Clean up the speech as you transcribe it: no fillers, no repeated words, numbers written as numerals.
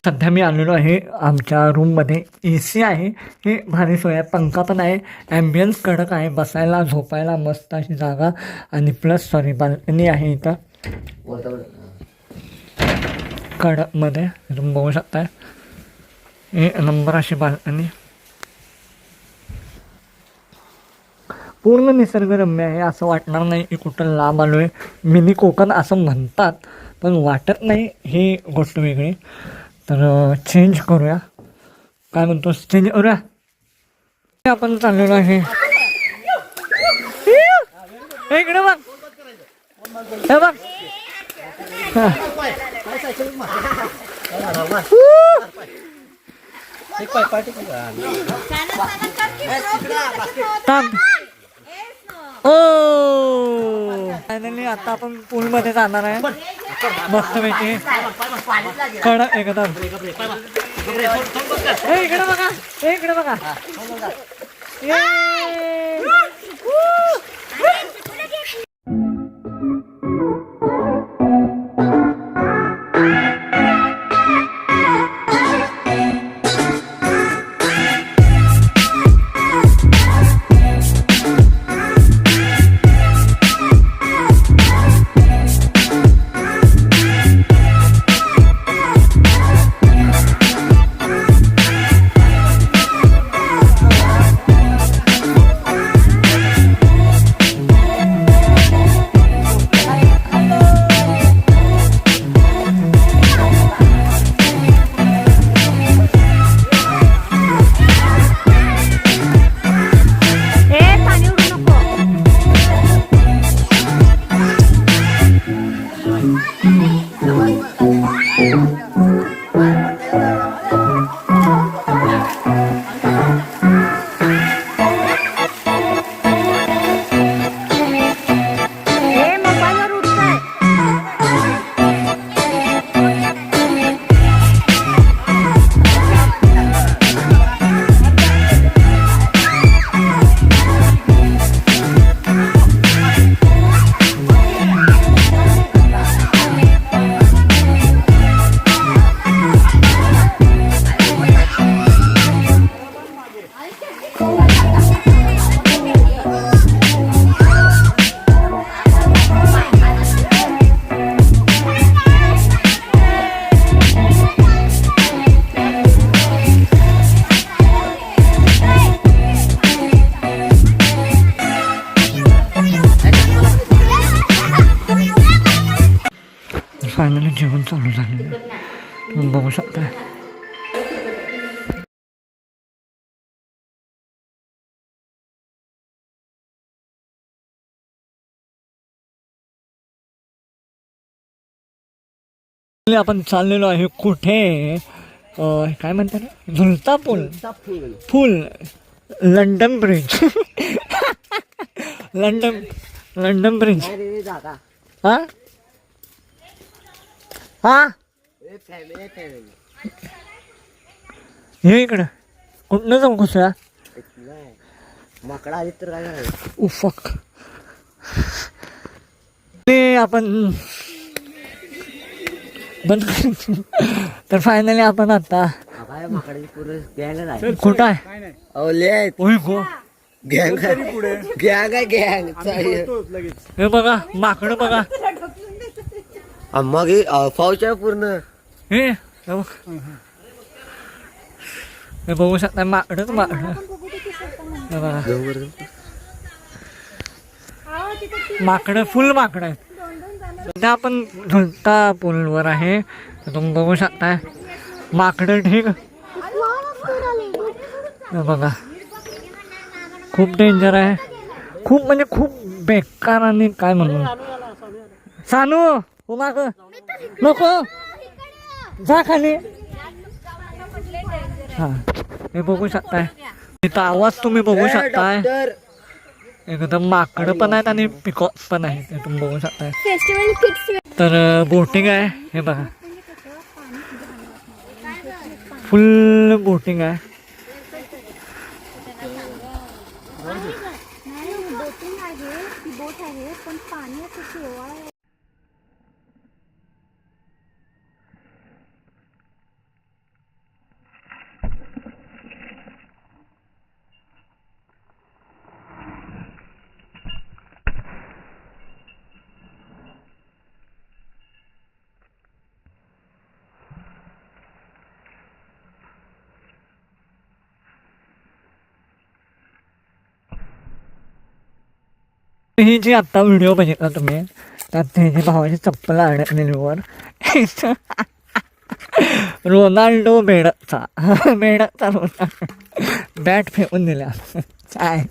सध्या मी आलेलो आहे आमच्या रूममध्ये. AC आहे, हे भारी सोय आहे, पंखा पण आहे, ॲम्बियन्स कडक आहे, बसायला झोपायला मस्त अशी जागा आणि प्लस बाल्कनी आहे इथं कडकमध्ये. तुम्ही बघू शकताय एक नंबर अशी बाल्कनी. पूर्ण निसर्गरम्य आहे, असं वाटणार नाही की कुठं लांब आलो आहे. मिनी कोकण असं म्हणतात पण वाटत नाही, ही गोष्ट वेगळी. तर चेंज करूया, काय म्हणतो चेंज करूया. आपण चाललेलो आहे इकडे बघ, हे बघ फायनली आता आपण पूलमध्ये जाणार आहे मस्तपैकी कडक एकदम. इकडे बघा, इकडे बघा, फायनली जेवण चालू झालेलं तुम्ही बघू शकता. आपण चाललेलो आहे कुठे, काय म्हणतात ना, झुलता पूल, full London bridge. London bridge. हा हा हे इकडं कुठनं जाऊ कसं माकडा आली तर काय उफक. ते आपण बंद. तर फायनली आपण आता कुठं आहे हे बघा माकडं बघा. मग पाऊस आहे पूर्ण. हे बघू शकता माकडच माकड. माकडं फुल माकडं आहेत. सध्या आपण झुलता पूलवर आहे, तुम्ही बघू शकताय माकडं. ठीक बघा, खूप डेंजर आहे, खूप म्हणजे खूप बेकार. आणि काय म्हणू सानू हो माग नको जा खाली. हा हे बघू शकताय, इथं आवाज तुम्ही बघू शकताय. एकदम माकडं पण आहेत आणि पिकॉक पण आहे, ते तुम्ही बघू शकताय. तर बोटिंग आहे, हे बघा फुल बोटिंग आहे. नाही बोटिंग आहे, ती बोट आहे पण पाण्याचं शेवाळ आहे. ही जी आत्ता व्हिडिओ बघितला तुम्ही त्यात त्याची भावाची चप्पल अडकलेली वर रोनाल्डो बेडकचा बेडकचा रोनाल्डो बॅट फेकून दिला काय